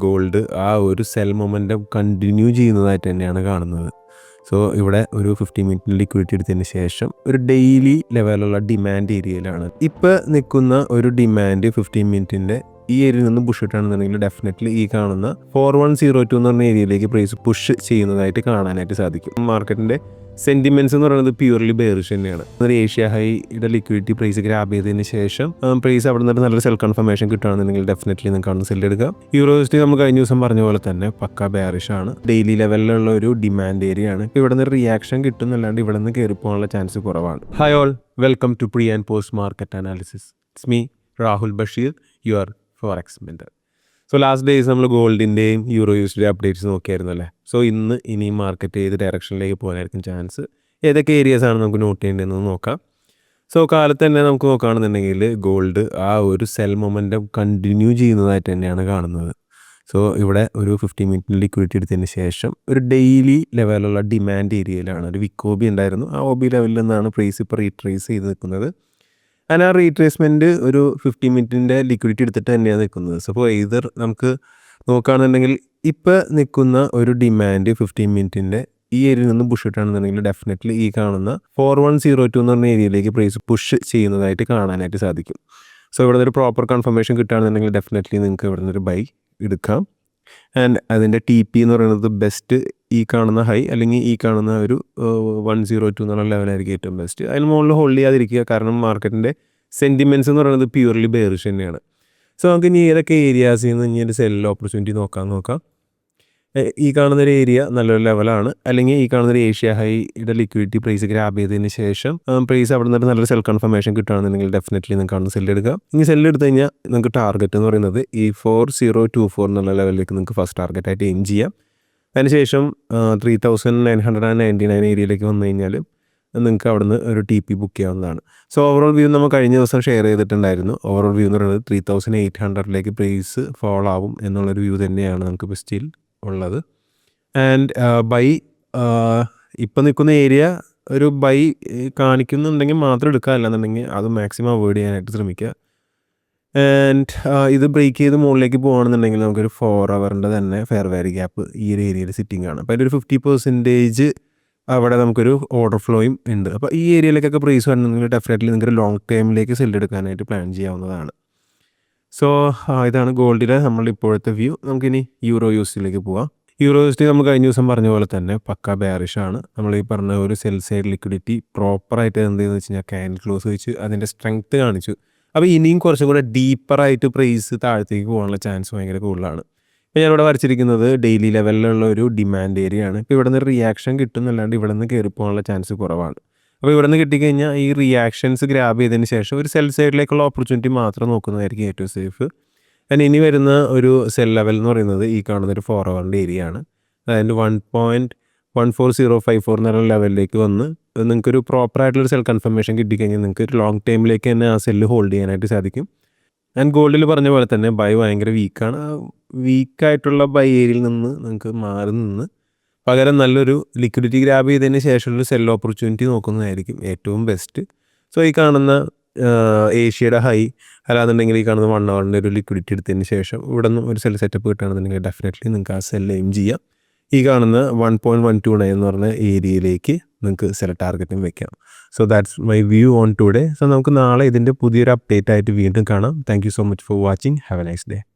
Gold ആ ഒരു cell momentum continue ചെയ്യുന്നതായിട്ട് തന്നെയാണ് കാണുന്നത്. സോ ഇവിടെ ഒരു 15 മിനിറ്റിന് ലിക്വിഡിറ്റി എടുത്തതിന് ശേഷം ഒരു ഡെയിലി ലെവലുള്ള ഡിമാൻഡ് ഏരിയയിലാണ് ഇപ്പോൾ നിൽക്കുന്ന ഒരു ഡിമാൻഡ്. 15 മിനിറ്റിൻ്റെ ഈ ഏരിയയിൽ നിന്ന് പുഷ് ഇട്ടാണെന്നുണ്ടെങ്കിൽ ഡെഫിനറ്റ്ലി ഈ കാണുന്ന 4102 എന്ന് പറഞ്ഞ ഏരിയയിലേക്ക് പ്രൈസ് പുഷ് ചെയ്യുന്നതായിട്ട് കാണാനായിട്ട് സാധിക്കും. മാർക്കറ്റിൻ്റെ സെൻറ്റിമെൻറ്റ്സ് എന്ന് പറയുന്നത് പ്യൂർലി ബെയറിഷ് തന്നെയാണ്. ഒരു ഏഷ്യ ഹൈയുടെ ലിക്വിഡിറ്റി പ്രൈസ് ഗ്രാബ് ചെയ്തതിന് ശേഷം പ്രൈസ് അവിടെ നിന്ന് നല്ലൊരു സെൽ കൺഫർമേഷൻ കിട്ടുകയാണെന്നുണ്ടെങ്കിൽ ഡെഫിനറ്റ്ലി നിങ്ങൾക്ക് അവിടെ സെൽ എടുക്കാം. യൂറോസിറ്റി നമ്മൾ കഴിഞ്ഞ ദിവസം പറഞ്ഞ പോലെ തന്നെ പക്ക ബെയറിഷ് ആണ്. ഡെയിലി ലെവലിലുള്ള ഒരു ഡിമാൻഡ് ഏരിയ ആണ്. ഇവിടെ നിന്ന് റിയാക്ഷൻ കിട്ടുന്നല്ലാണ്ട് ഇവിടെ നിന്ന് കയറി പോകാനുള്ള ചാൻസ് കുറവാണ്. Hi all, welcome to pre and post market analysis. It's me Rahul Basheer, your forex mentor. So last days നമ്മൾ ഗോൾഡിൻ്റെയും യൂറോ യൂസിൻ്റെ അപ്ഡേറ്റ്സ് നോക്കിയായിരുന്നു അല്ലേ. സോ ഇനി മാർക്കറ്റ് ഏത് ഡയറക്ഷനിലേക്ക് പോകാനായിരിക്കും ചാൻസ്, ഏതൊക്കെ ഏരിയാസാണ് നമുക്ക് നോട്ട് ചെയ്യേണ്ടതെന്ന് നോക്കാം. സോ കാലത്ത് തന്നെ നമുക്ക് നോക്കുകയാണെന്നുണ്ടെങ്കിൽ ഗോൾഡ് ആ ഒരു സെൽ മൊമെൻറ്റം കണ്ടിന്യൂ ചെയ്യുന്നതായിട്ട് തന്നെയാണ് കാണുന്നത്. സോ ഇവിടെ ഒരു 15 മിനിറ്റിന് ലിക്വിഡിറ്റി എടുത്തതിന് ശേഷം ഒരു ഡെയിലി ലെവലുള്ള ഡിമാൻഡ് ഏരിയയിലാണ്. ഒരു വിക്കോബി ഉണ്ടായിരുന്നു, ആ ഒബി ലെവലിൽ നിന്നാണ് പ്രൈസ് ഇപ്പോൾ റീട്രേസ് ചെയ്ത് നിൽക്കുന്നത്. ആ റീട്രേസ്മെൻറ്റ് ഒരു 15 മിനിറ്റിൻ്റെ ലിക്വിഡിറ്റി എടുത്തിട്ട് തന്നെയാണ് നിൽക്കുന്നത്. സോ അപ്പോൾ ഇതർ നമുക്ക് നോക്കുകയാണെന്നുണ്ടെങ്കിൽ ഇപ്പോൾ നിൽക്കുന്ന ഒരു ഡിമാൻഡ് 15 മിനിറ്റിൻ്റെ ഈ ഏരിയയിൽ നിന്ന് പുഷ് ഇട്ടാണെന്നുണ്ടെങ്കിൽ ഡെഫിനറ്റ്ലി ഈ കാണുന്ന 4102 എന്ന് പറഞ്ഞ ഏരിയയിലേക്ക് പ്രൈസ് പുഷ് ചെയ്യുന്നതായിട്ട് കാണാനായിട്ട് സാധിക്കും. സോ ഇവിടെ ഒരു പ്രോപ്പർ കൺഫർമേഷൻ കിട്ടുകയാണെന്നുണ്ടെങ്കിൽ ഡെഫിനറ്റ്ലി നിങ്ങൾക്ക് ഇവിടെ നിന്നൊരു ബൈ എടുക്കാം. ആൻഡ് അതിൻ്റെ TP എന്ന് പറയുന്നത് ബെസ്റ്റ് ഈ കാണുന്ന ഹൈ അല്ലെങ്കിൽ ഈ കാണുന്ന ഒരു 102 എന്നുള്ള ലെവലായിരിക്കും ഏറ്റവും ബെസ്റ്റ്. അതിന് മുകളിൽ ഹോൾഡ് ചെയ്യാതിരിക്കുക, കാരണം മാർക്കറ്റിൻ്റെ സെൻറ്റിമെൻറ്റ്സ് എന്ന് പറയുന്നത് പ്യൂർലി ബെയറിഷ് തന്നെയാണ്. സോ നമുക്ക് ഇനി ഏതൊക്കെ ഏരിയാസിൽ നിന്ന് ഇനി ഒരു സെൽ ഓപ്പർച്യൂണിറ്റി നോക്കാം. ഈ കാണുന്നൊരു ഏരിയ നല്ലൊരു ലെവലാണ്, അല്ലെങ്കിൽ ഈ കാണുന്നൊരു ഏഷ്യ ഹൈയുടെ ലിക്വിഡിറ്റി പ്രൈസ് ഗ്രാബ് ചെയ്തതിന് ശേഷം പ്രൈസ് അവിടെ നിന്ന് നല്ലൊരു സെൽ കൺഫർമേഷൻ കിട്ടുകയാണെന്നുണ്ടെങ്കിൽ ഡെഫിനറ്റ്ലി നിങ്ങൾക്ക് അവിടെ സെൽ എടുക്കാം. ഇനി സെല്ല് എടുത്തു കഴിഞ്ഞാൽ നിങ്ങൾക്ക് ടാർഗറ്റ് എന്ന് പറയുന്നത് ഈ 4024 എന്നുള്ള ലെവലിലേക്ക് നിങ്ങൾക്ക് ഫസ്റ്റ് ടാർഗറ്റായിട്ട് എയിം ചെയ്യാം. അതിനുശേഷം 3999 ഏരിയയിലേക്ക് വന്നു കഴിഞ്ഞാൽ നിങ്ങൾക്ക് അവിടെ നിന്ന് ഒരു TP ബുക്ക് ചെയ്യാവുന്നതാണ്. സോ ഓവറോൾ വ്യൂ നമ്മൾ കഴിഞ്ഞ ദിവസം ഷെയർ ചെയ്തിട്ടുണ്ടായിരുന്നു. ഓവറോൾ വ്യൂ എന്ന് പറയുന്നത് 3800 പ്രൈസ് ഫോൾ ആവും എന്നുള്ളൊരു വ്യൂ തന്നെയാണ് നമുക്ക് ഇപ്പോൾ സ്റ്റിൽ ഉള്ളത്. ആൻഡ് ബൈ ഇപ്പം നിൽക്കുന്ന ഏരിയ ഒരു ബൈ കാണിക്കുന്നുണ്ടെങ്കിൽ മാത്രം എടുക്കുക, അല്ലാന്നുണ്ടെങ്കിൽ അത് മാക്സിമം അവോയ്ഡ് ചെയ്യാനായിട്ട് ശ്രമിക്കുക. ആൻഡ് ഇത് ബ്രേക്ക് ചെയ്ത് മുകളിലേക്ക് പോകുകയാണെന്നുണ്ടെങ്കിൽ നമുക്കൊരു 4 ഹവറിൻ്റെ തന്നെ ഫെയർ വാല്യൂ ഗ്യാപ്പ് ഈ ഒരു ഏരിയയിൽ സിറ്റിംഗ് ആണ്. അപ്പോൾ അതിൻ്റെ ഒരു 50% അവിടെ നമുക്കൊരു ഓർഡർ ഫ്ലോയും ഉണ്ട്. അപ്പോൾ ഈ ഏരിയയിലേക്കൊക്കെ പ്രൈസ് വരണമെങ്കിൽ ഡെഫിനറ്റ്ലി നിങ്ങൾക്ക് ലോങ് ടൈമിലേക്ക് സെല്ല് എടുക്കാനായിട്ട് പ്ലാൻ ചെയ്യാവുന്നതാണ്. സോ ഇതാണ് ഗോൾഡിലെ നമ്മളുടെ ഇപ്പോഴത്തെ വ്യൂ. നമുക്കിനി യൂറോ യൂസിലേക്ക് പോവാം. യൂറോ യൂസിറ്റി നമ്മൾ കഴിഞ്ഞ ദിവസം പറഞ്ഞ പോലെ തന്നെ പക്ക ബെയറിഷ് ആണ്. നമ്മൾ ഈ പറഞ്ഞ ഒരു സെൽ സൈഡ് ലിക്വിഡിറ്റി പ്രോപ്പറായിട്ട് എന്തെന്ന് വെച്ച് കഴിഞ്ഞാൽ ക്യാൻഡിൽ ക്ലോസ് വെച്ച് അതിൻ്റെ സ്ട്രെങ്ത്ത് കാണിച്ചു. അപ്പോൾ ഇനിയും കുറച്ചും കൂടെ ഡീപ്പറായിട്ട് പ്രൈസ് താഴത്തേക്ക് പോകാനുള്ള ചാൻസ് ഭയങ്കര കൂടുതലാണ്. ഇപ്പോൾ ഞാനിവിടെ വരച്ചിരിക്കുന്നത് ഡെയിലി ലെവലിലുള്ള ഒരു ഡിമാൻഡ് ഏരിയ ആണ്. ഇപ്പോൾ ഇവിടെ നിന്ന് റിയാക്ഷൻ കിട്ടുന്നല്ലാണ്ട് ഇവിടെ നിന്ന് കയറി പോകാനുള്ള ചാൻസ് കുറവാണ്. അപ്പോൾ ഇവിടെ നിന്ന് കിട്ടിക്കഴിഞ്ഞാൽ ഈ റിയാക്ഷൻസ് ഗ്രാബ് ചെയ്തതിന് ശേഷം ഒരു സെൽ സൈഡിലേക്കുള്ള ഓപ്പർച്യൂണിറ്റി മാത്രം നോക്കുന്നതായിരിക്കും ഏറ്റവും സേഫ്. ആൻഡ് ഇനി വരുന്ന ഒരു സെൽ ലെവൽ എന്ന് പറയുന്നത് ഈ കാണുന്നൊരു 4 ഹവറിൻ്റെ ഏരിയ ആണ്. അതായത് 1.14054 എന്നുള്ള ലെവലിലേക്ക് വന്ന് നിങ്ങൾക്കൊരു പ്രോപ്പറായിട്ടുള്ളൊരു സെൽ കൺഫർമേഷൻ കിട്ടിക്കഴിഞ്ഞാൽ നിങ്ങൾക്ക് ഒരു ലോങ് ടൈമിലേക്ക് തന്നെ ആ സെല്ല് ഹോൾഡ് ചെയ്യാനായിട്ട് സാധിക്കും. ആൻഡ് ഗോൾഡിൽ പറഞ്ഞ പോലെ തന്നെ ബൈ ഭയങ്കര വീക്കാണ്. വീക്കായിട്ടുള്ള ബൈ ഏരിയയിൽ നിന്ന് നിങ്ങൾക്ക് മാറി നിന്ന് പകരം നല്ലൊരു ലിക്വിഡിറ്റി ഗ്രാബ് ചെയ്തതിന് ശേഷമുള്ള സെൽ ഓപ്പർച്യൂണിറ്റി നോക്കുന്നതായിരിക്കും ഏറ്റവും ബെസ്റ്റ്. സോ ഈ കാണുന്ന ഏഷ്യയുടെ ഹൈ അല്ലാന്നുണ്ടെങ്കിൽ ഈ കാണുന്ന 1 ഹവറിൻ്റെ ഒരു ലിക്വിഡിറ്റി എടുത്തതിന് ശേഷം ഇവിടെ നിന്ന് ഒരു സെൽ സെറ്റപ്പ് കിട്ടുകയാണെന്നുണ്ടെങ്കിൽ ഡെഫിനറ്റ്ലി നിങ്ങൾക്ക് ആ സെൽ എയിം ചെയ്യാം. ഈ കാണുന്ന 1.129 എന്ന് പറഞ്ഞ ഏരിയയിലേക്ക് നിങ്ങൾക്ക് സെൽ ടാർഗറ്റും വെക്കാം. So that's my view on today. So നമുക്ക് നാളെ ഇതിൻ്റെ പുതിയൊരു അപ്ഡേറ്റ് ആയിട്ട് വീണ്ടും കാണാം. Thank you so much for watching. Have A nice day.